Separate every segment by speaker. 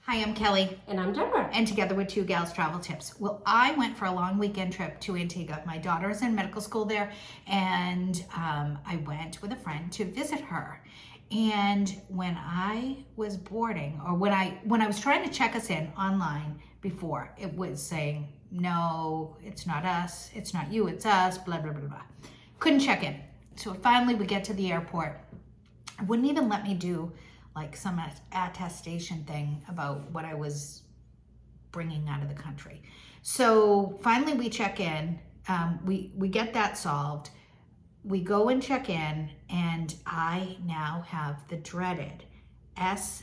Speaker 1: Hi, I'm Kelly.
Speaker 2: And I'm Deborah.
Speaker 1: And together we're Two Gals Travel Tips. Well, I went for a long weekend trip to Antigua. My daughter's in medical school there, and I went with a friend to visit her. And when I was boarding, or when I was trying to check us in online before, it was saying, no, it's not us, it's not you, it's us, blah, blah, blah, blah. Couldn't check in. So finally we get to the airport. It wouldn't even let me do like some attestation thing about what I was bringing out of the country. So finally we check in, we get that solved. We go and check in, and I now have the dreaded SSSS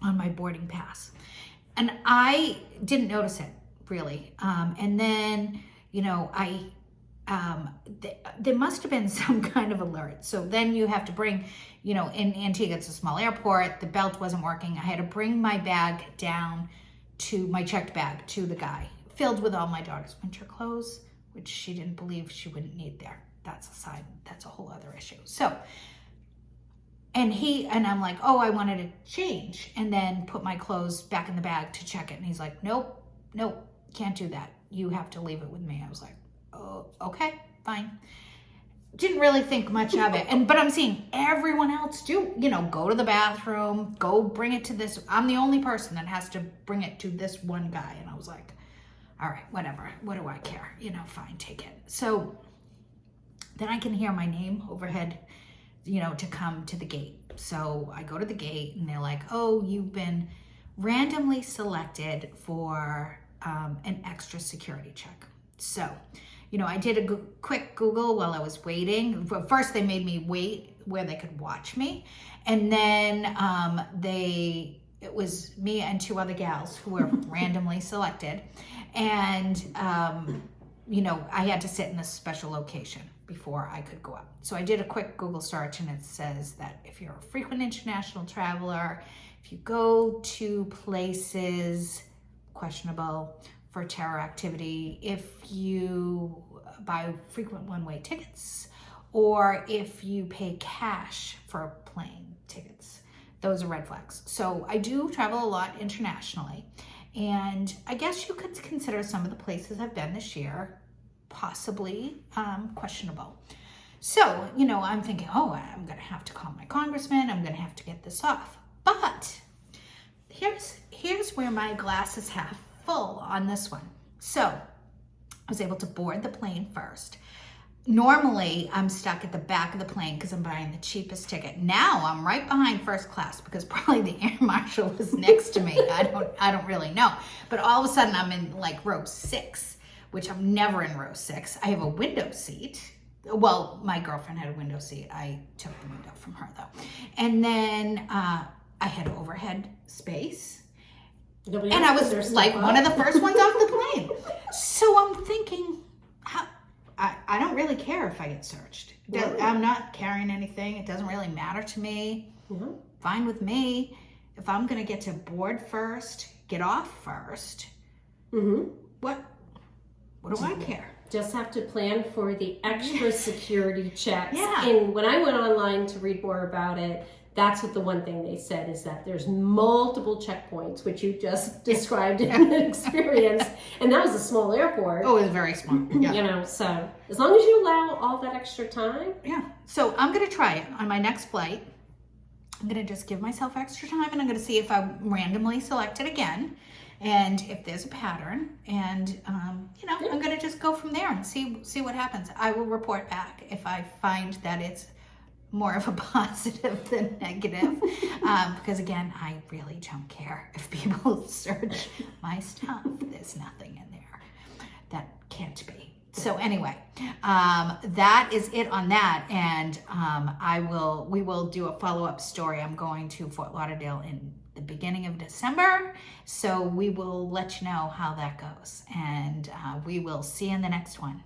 Speaker 1: on my boarding pass. And I didn't notice it really. And then, you know, there must have been some kind of alert. So then you have to bring, you know, in Antigua, it's a small airport, the belt wasn't working. I had to bring my bag down to my checked bag to the guy, filled with all my daughter's winter clothes, which she didn't believe she wouldn't need there. That's a whole other issue. So, and I'm like, oh, I wanted to change and then put my clothes back in the bag to check it. And he's like, nope, can't do that. You have to leave it with me. I was like, oh, okay, fine. Didn't really think much of it. But I'm seeing everyone else do, you know, go to the bathroom, go bring it to this. I'm the only person that has to bring it to this one guy. And I was like, all right, whatever. What do I care? You know, fine, take it. So then I can hear my name overhead, you know, to come to the gate. So I go to the gate and they're like, oh, you've been randomly selected for an extra security check. So, you know, I did a quick Google while I was waiting. First, they made me wait where they could watch me. And then it was me and two other gals who were randomly selected. And, you know, I had to sit in a special location before I could go up. So I did a quick Google search, and it says that if you're a frequent international traveler, if you go to places questionable for terror activity, if you buy frequent one-way tickets, or if you pay cash for plane tickets, those are red flags. So I do travel a lot internationally, and I guess you could consider some of the places I've been this year possibly questionable. So, you know, I'm thinking, oh, I'm gonna have to call my congressman, I'm gonna have to get this off. But here's where my glass is half full on this one. So I was able to board the plane first. Normally I'm stuck at the back of the plane because I'm buying the cheapest ticket. Now I'm right behind first class because probably the air marshal was next to me. I don't really know. But all of a sudden I'm in like row 6, which I'm never in row 6. I have a window seat. Well, my girlfriend had a window seat. I took the window from her though. And then I had overhead space. And I was like one of the first ones off the plane. So I'm thinking, I don't really care if I get searched. I'm not carrying anything. It doesn't really matter to me. Mm-hmm. Fine with me. If I'm going to get to board first, get off first, what do I care?
Speaker 2: Just have to plan for the extra security checks.
Speaker 1: Yeah.
Speaker 2: And when I went online to read more about it, that's what the one thing they said is that there's multiple checkpoints, which you just described in the experience. And that was a small airport.
Speaker 1: Oh, it was very small. Yeah.
Speaker 2: You know, so as long as you allow all that extra time.
Speaker 1: Yeah. So I'm going to try it on my next flight. I'm going to just give myself extra time, and I'm going to see if I'm randomly selected again, and if there's a pattern, and you know, I'm going to just go from there and see what happens. I will report back if I find that it's more of a positive than negative, because again, I really don't care if people search my stuff. There's nothing in there that can't be. So anyway, that is it on that, and we will do a follow-up story. I'm going to Fort Lauderdale in the beginning of December, so we will let you know how that goes, and we will see you in the next one.